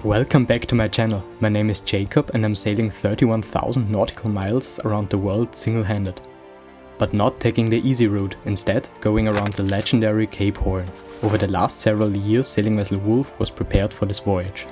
Welcome back to my channel. My name is Jakob and I'm sailing 31,000 nautical miles around the world single-handed. But not taking the easy route, instead going around the legendary Cape Horn. Over the last several years, sailing vessel Wolf was prepared for this voyage.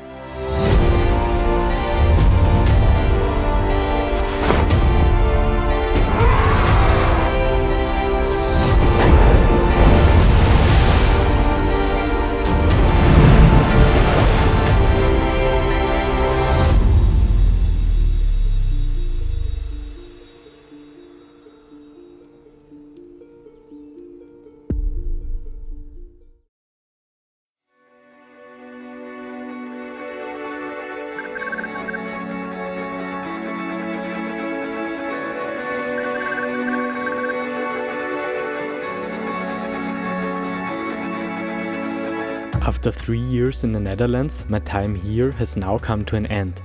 After 3 years in the Netherlands, my time here has now come to an end.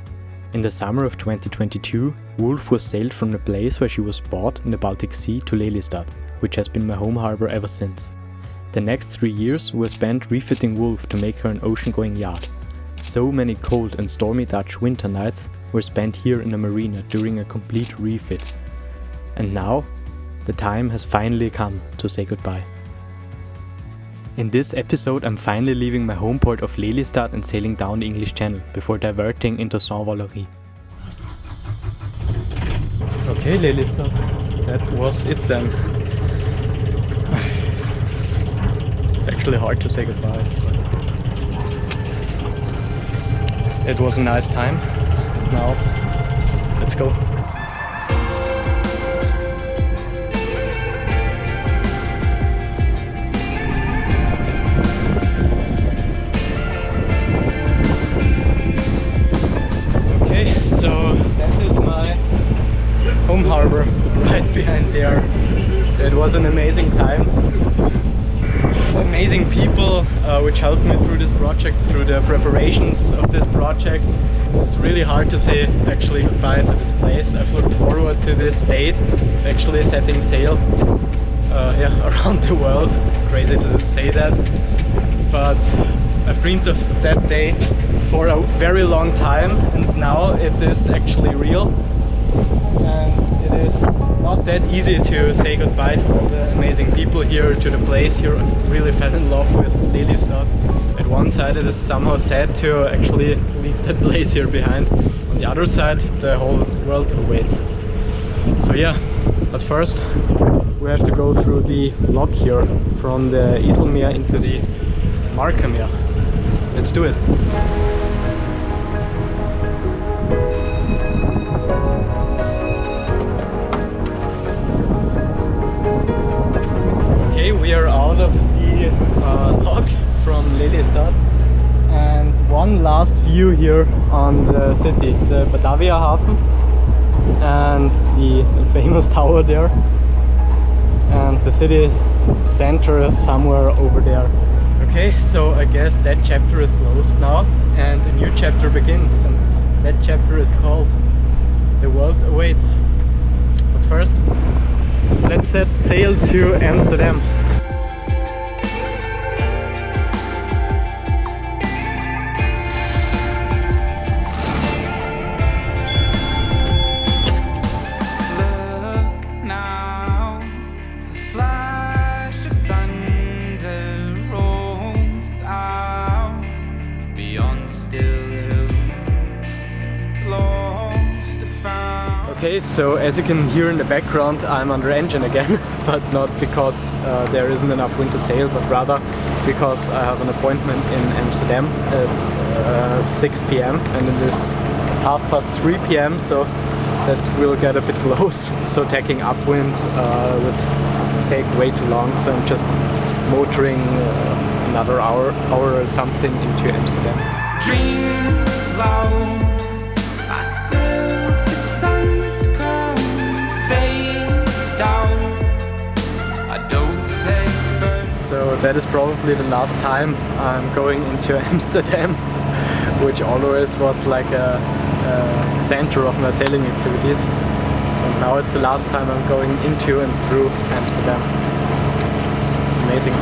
In the summer of 2022, Wolf was sailed from the place where she was bought in the Baltic Sea to Lelystad, which has been my home harbour ever since. The next 3 years were spent refitting Wolf to make her an ocean-going yacht. So many cold and stormy Dutch winter nights were spent here in the marina during a complete refit. And now, the time has finally come to say goodbye. In this episode I'm finally leaving my home port of Lelystad and sailing down the English Channel before diverting into Saint-Valery. Okay, Lelystad, that was it then. It's actually hard to say goodbye. It was a nice time. Now, let's go. Home harbor right behind there. It was an amazing time. Amazing people which helped me through this project, through the preparations of this project. It's really hard to say actually goodbye to this place. I've looked forward to this date of actually setting sail around the world. Crazy to say that, but I've dreamed of that day for a very long time, and now it is actually real. And it is not that easy to say goodbye to all the amazing people here, to the place here. I've really fell in love with Lelystad. At one side it is somehow sad to actually leave that place here behind. On the other side the whole world awaits. So yeah, but first we have to go through the lock here from the Iselmeer into the Markermeer. Let's do it. We are out of the lock from Lelystad, and one last view here on the city, the Batavia Hafen and the famous tower there, and the city's center somewhere over there. Okay, so I guess that chapter is closed now and a new chapter begins, and that chapter is called The World Awaits. But first, let's set sail to Amsterdam. Okay, so as you can hear in the background, I'm under engine again, but not because there isn't enough wind to sail, but rather because I have an appointment in Amsterdam at 6 p.m. and it is 3:30 p.m, so that will get a bit close. So taking upwind would take way too long, so I'm just motoring another hour or something into Amsterdam. Dream loud, I sail the sun's crown, face down, I dove head first. So that is probably the last time I'm going into Amsterdam, which always was like a center of my sailing activities. And now it's the last time I'm going into and through Amsterdam. Amazing.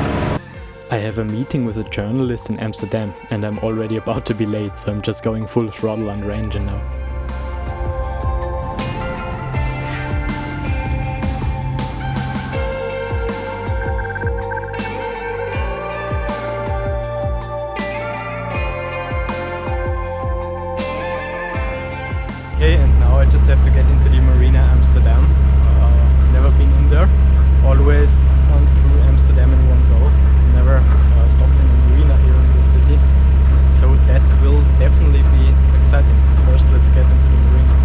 I have a meeting with a journalist in Amsterdam and I'm already about to be late, so I'm just going full throttle under engine now. Okay, and now I just have to get into the Marina Amsterdam. Never been in there. Always gone through Amsterdam in one go. Never stopped in a marina here in the city. So that will definitely be exciting. First, let's get into the marina.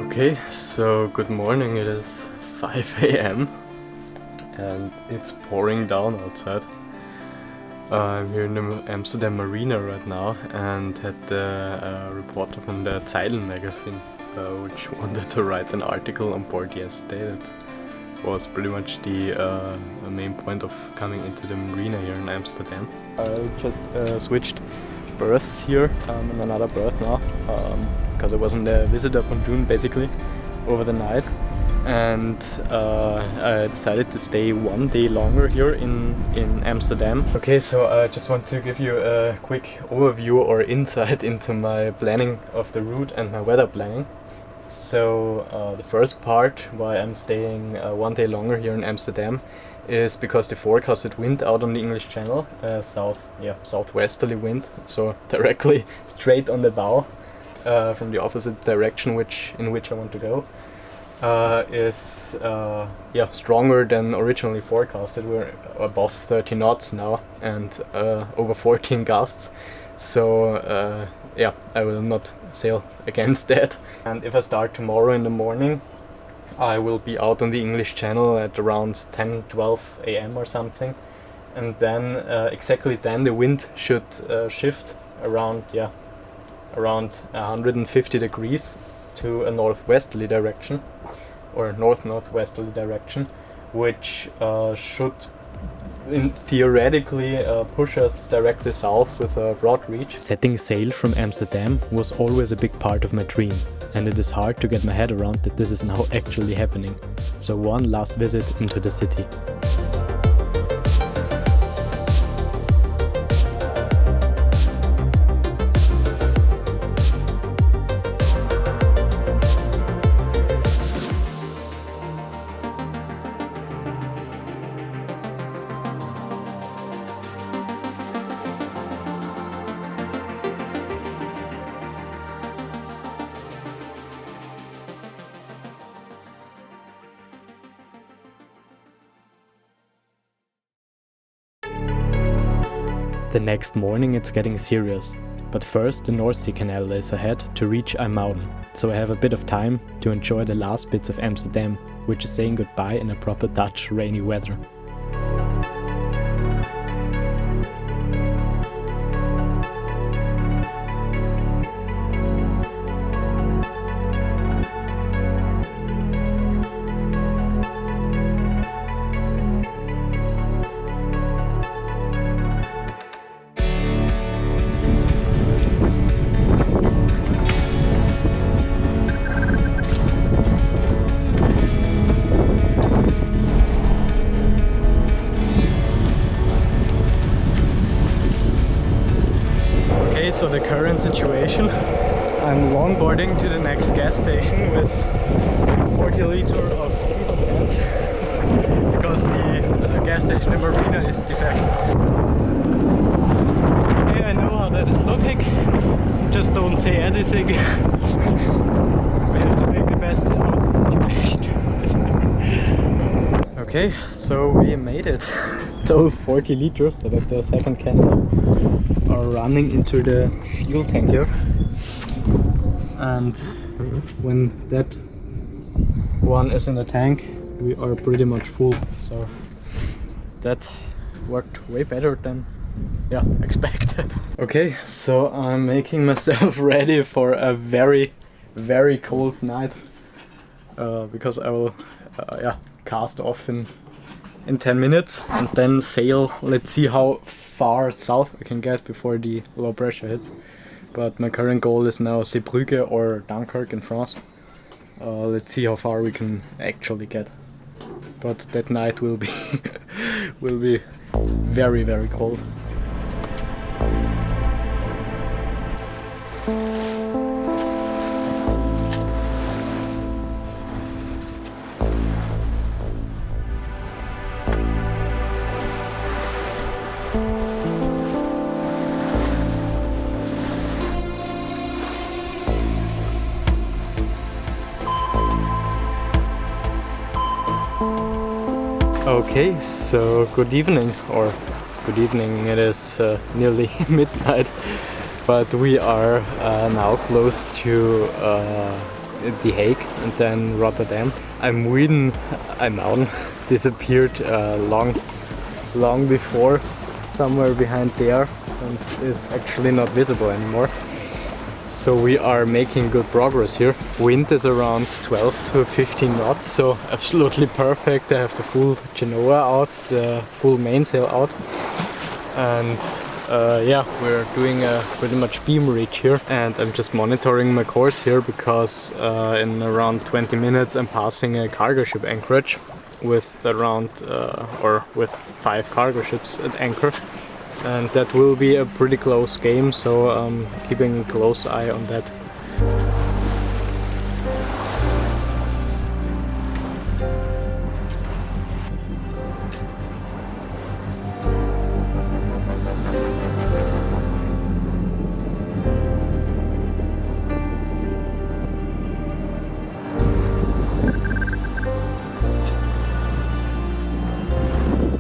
Okay, so good morning, it is 5 a.m. and it's pouring down outside. I'm here in the Amsterdam Marina right now and had a reporter from the Zeilen magazine which wanted to write an article on board yesterday. That was pretty much the main point of coming into the marina here in Amsterdam. I just switched berths here. I'm in another berth now. Because I wasn't a visitor from June basically over the night, and I decided to stay one day longer here in Amsterdam. Okay, so I just want to give you a quick overview or insight into my planning of the route and my weather planning. So the first part why I'm staying one day longer here in Amsterdam is because the forecasted wind out on the English Channel, southwesterly wind, so directly straight on the bow. From the opposite direction in which I want to go, is stronger than originally forecasted. We're above 30 knots now and over 14 gusts. So I will not sail against that. And if I start tomorrow in the morning, I will be out on the English Channel at around 10-12 a.m. or something, and then exactly then the wind should shift around 150 degrees to a northwesterly direction or northwesterly direction, which should theoretically push us directly south with a broad reach. Setting sail from Amsterdam was always a big part of my dream, and it is hard to get my head around that this is now actually happening. So one last visit into the city. The next morning it's getting serious, but first the North Sea Canal lays ahead to reach IJmuiden, so I have a bit of time to enjoy the last bits of Amsterdam, which is saying goodbye in a proper Dutch rainy weather. So the current situation, I'm longboarding to the next gas station with 40 liters of diesel cans because the gas station in Marina is defective. Okay, I know how that is looking, just don't say anything. We have to make the best out of the situation. Okay, so we made it. Those 40 liters, that is the second can, are running into the fuel tank here, and when that one is in the tank we are pretty much full, so that worked way better than expected. Okay, so I'm making myself ready for a very very cold night because I will cast off in 10 minutes and then sail. Let's see how far south I can get before the low pressure hits. But my current goal is now Zeebrugge or Dunkirk in France. Let's see how far we can actually get. But that night will be will be very, very cold. Okay, so good evening, it is nearly midnight, but we are now close to The Hague and then Rotterdam. I'm disappeared long before, somewhere behind there, and is actually not visible anymore. So we are making good progress here. Wind is around 12 to 15 knots, so absolutely perfect. I have the full Genoa out, the full mainsail out, and we're doing a pretty much beam reach here. And I'm just monitoring my course here because in around 20 minutes I'm passing a cargo ship anchorage with with 5 cargo ships at anchor. And that will be a pretty close game, so I'm keeping a close eye on that.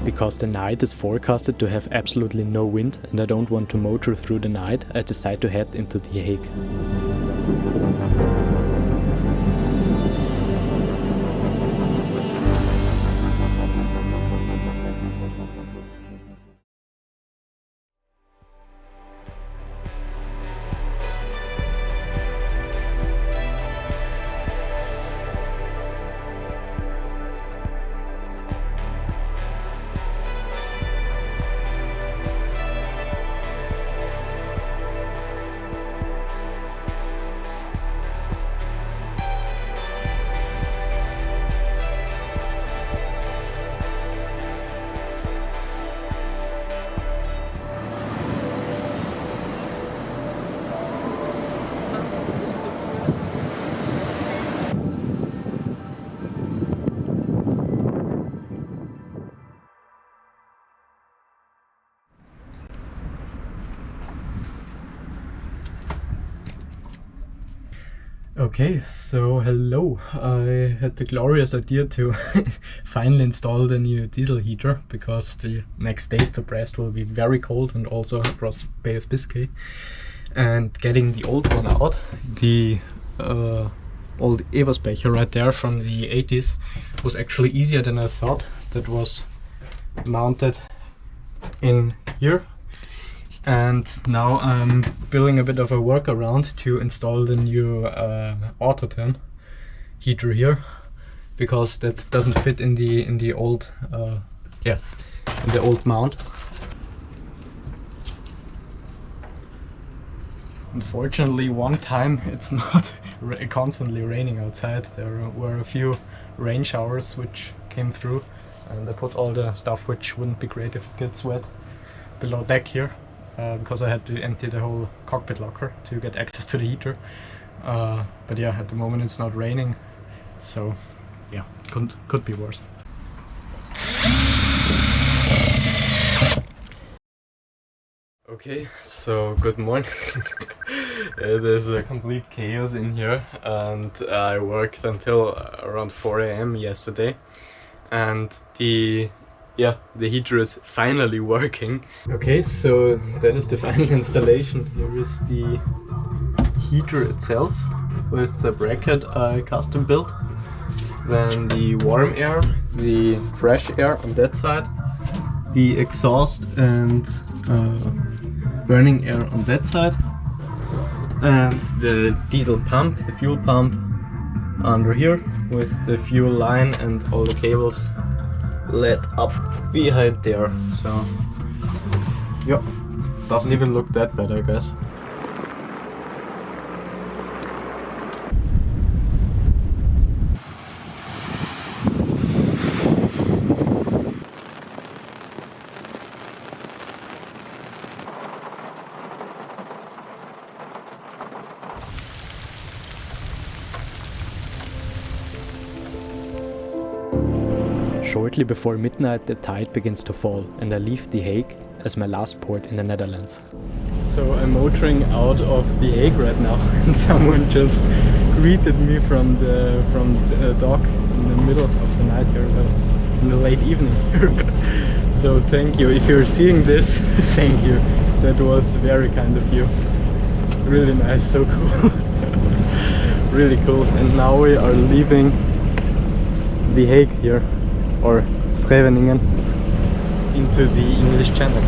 Because the night is forecasted to have absolutely no wind and I don't want to motor through the night, I decide to head into The Hague. Okay, so hello. I had the glorious idea to finally install the new diesel heater because the next days to Brest will be very cold and also across the Bay of Biscay. And getting the old one out, the old Eberspecher right there from the 80s, was actually easier than I thought. That was mounted in here. And now I'm building a bit of a workaround to install the new Autotherm heater here, because that doesn't fit in the old in the old mount. Unfortunately, one time it's not constantly raining outside. There were a few rain showers which came through, and I put all the stuff which wouldn't be great if it gets wet below deck here. Because I had to empty the whole cockpit locker to get access to the heater. But yeah, at the moment it's not raining, so yeah, could be worse. Okay, so good morning. It is a complete chaos in here, and I worked until around 4 AM yesterday, and the heater is finally working. Okay, so that is the final installation. Here is the heater itself with the bracket I custom built. Then the warm air, the fresh air on that side, the exhaust and burning air on that side. and the diesel pump, the fuel pump under here with the fuel line and all the cables led up behind there. So yeah, doesn't even look that bad, I guess. Shortly before midnight the tide begins to fall and I leave The Hague as my last port in the Netherlands. So I'm motoring out of The Hague right now and someone just greeted me from the dock in the middle of the night here, in the late evening here. So thank you, if you're seeing this, thank you. That was very kind of you. Really nice, so cool. Really cool. And now we are leaving The Hague here, or Scheveningen, into the English Channel.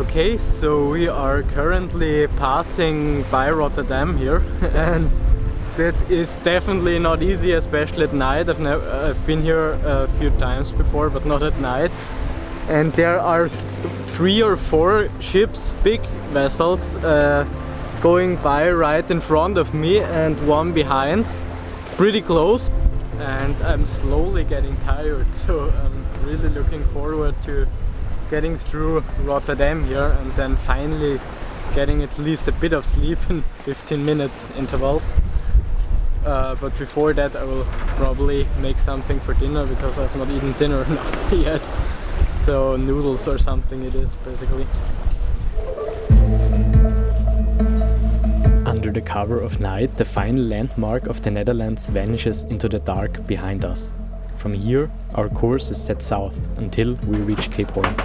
Okay, so we are currently passing by Rotterdam here, and that is definitely not easy, especially at night. I've been here a few times before, but not at night. And there are 3 or 4 ships, big vessels, going by right in front of me and one behind, pretty close. And I'm slowly getting tired, so I'm really looking forward to getting through Rotterdam here and then finally getting at least a bit of sleep in 15-minute intervals. But before that I will probably make something for dinner, because I've not eaten dinner yet. So noodles or something it is, basically. Under the cover of night, the final landmark of the Netherlands vanishes into the dark behind us. From here, our course is set south until we reach Cape Horn.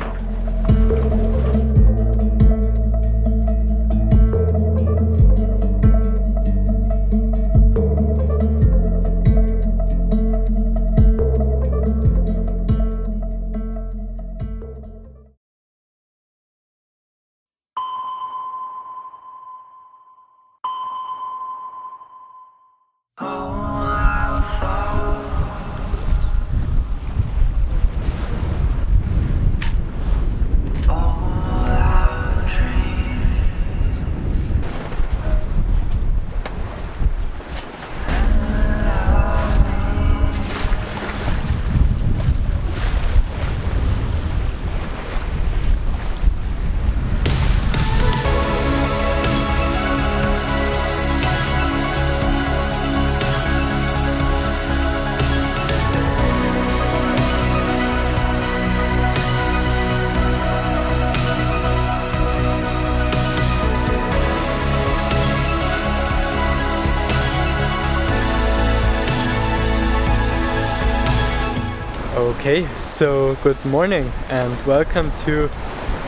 Okay, so good morning and welcome to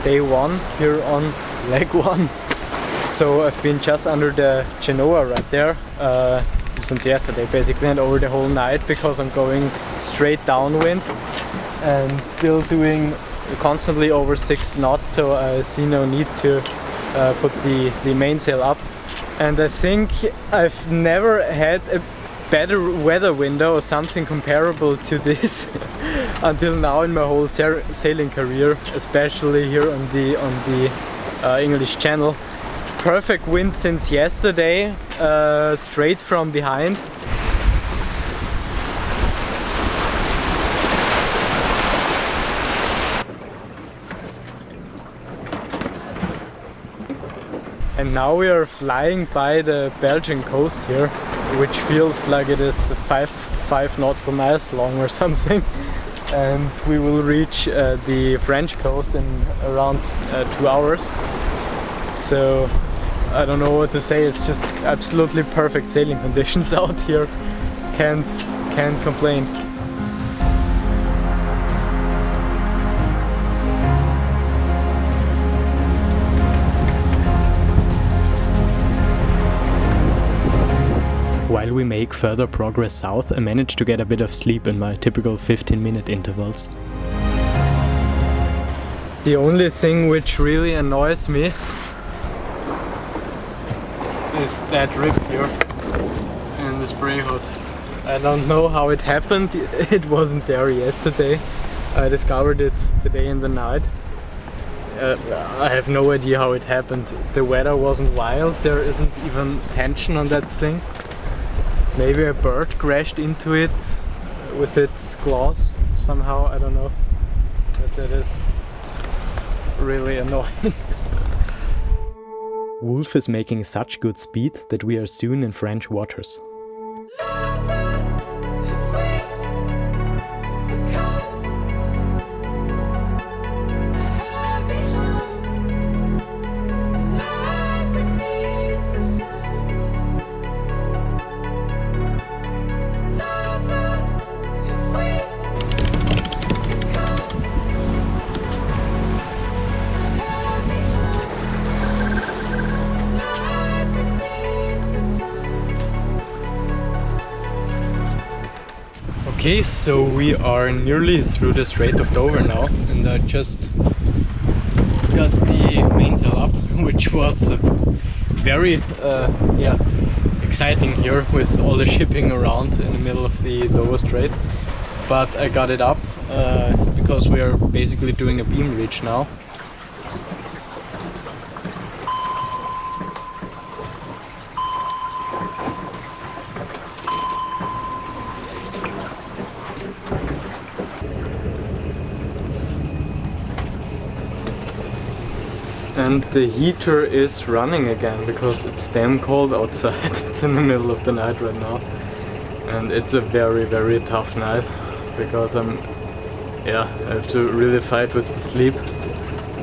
day 1 here on leg 1. So I've been just under the Genoa right there since yesterday basically, and over the whole night, because I'm going straight downwind and still doing constantly over 6 knots, so I see no need to put the mainsail up. And I think I've never had a better weather window or something comparable to this until now in my whole sailing career, especially here on the English Channel. Perfect wind since yesterday, straight from behind. And now we are flying by the Belgian coast here, which feels like it is 5 nautical miles long or something. And we will reach the French coast in around 2 hours. So I don't know what to say, it's just absolutely perfect sailing conditions out here. Can't complain. While we make further progress south, I managed to get a bit of sleep in my typical 15-minute intervals. The only thing which really annoys me is that rip here in the spray hood. I don't know how it happened, it wasn't there yesterday. I discovered it today in the night. I have no idea how it happened. The weather wasn't wild, there isn't even tension on that thing. Maybe a bird crashed into it with its claws somehow, I don't know. But that is really annoying. Wolf is making such good speed that we are soon in French waters. Okay, so we are nearly through the Strait of Dover now, and I just got the mainsail up, which was very exciting here with all the shipping around in the middle of the Dover Strait. But I got it up because we are basically doing a beam reach now. And the heater is running again because it's damn cold outside. It's in the middle of the night right now. And it's a very, very tough night because I have to really fight with the sleep.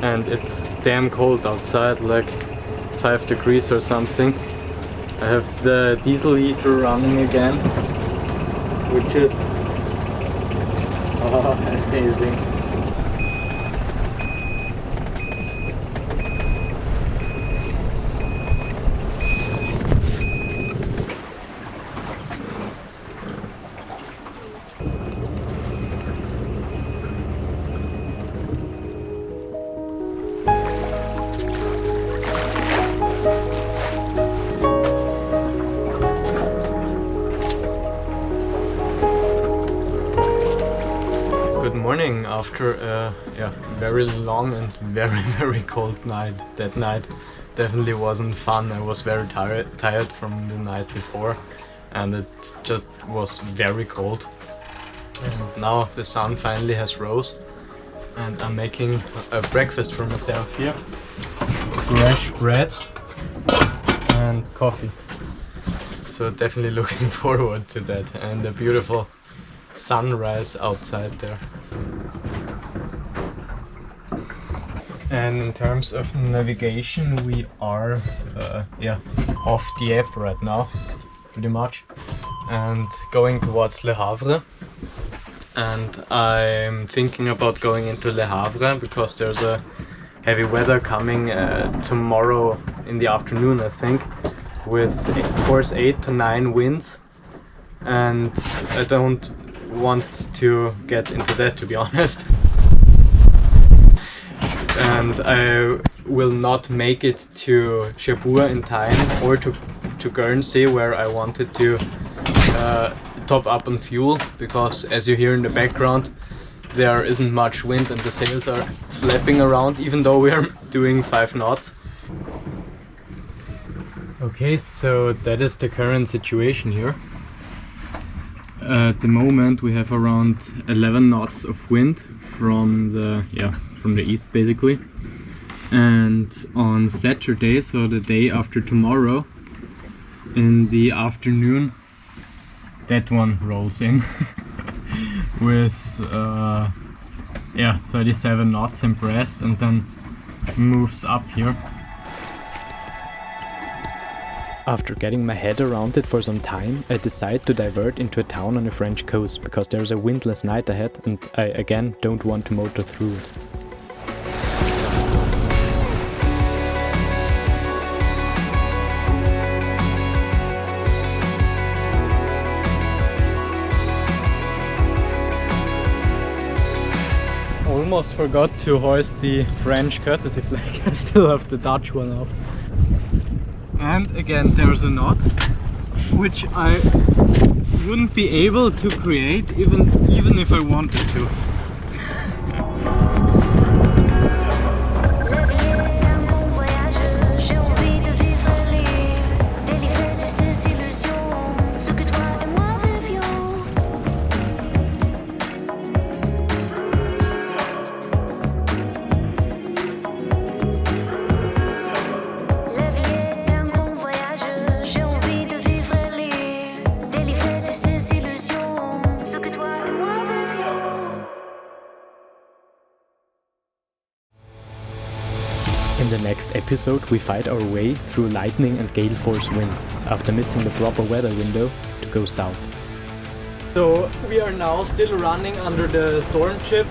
And it's damn cold outside, like 5 degrees or something. I have the diesel heater running again, which is amazing. Morning after a very long and very cold night. That night definitely wasn't fun. I was very tired from the night before, and it just was very cold. And now the sun finally has rose, and I'm making a breakfast for myself here. Fresh bread and coffee. So definitely looking forward to that, and a beautiful sunrise outside there. And in terms of navigation, we are off the app right now, pretty much, and going towards Le Havre. And I'm thinking about going into Le Havre because there's a heavy weather coming tomorrow in the afternoon, I think, with force 8 to 9 winds, and I don't want to get into that, to be honest. And I will not make it to Cherbourg in time, or to Guernsey, where I wanted to top up on fuel, because as you hear in the background, there isn't much wind and the sails are flapping around, even though we are doing 5 knots. Okay, so that is the current situation here. At the moment we have around 11 knots of wind from the east, basically. And on Saturday, so the day after tomorrow, in the afternoon, that one rolls in with 37 knots in Brest, and then moves up here. After getting my head around it for some time, I decide to divert into a town on the French coast because there's a windless night ahead and I again don't want to motor through it. almost forgot to hoist the French courtesy flag. I still have the Dutch one up. And again there's a knot, which I wouldn't be able to create even if I wanted to. In the next episode we fight our way through lightning and gale force winds after missing the proper weather window to go south. So we are now still running under the storm chip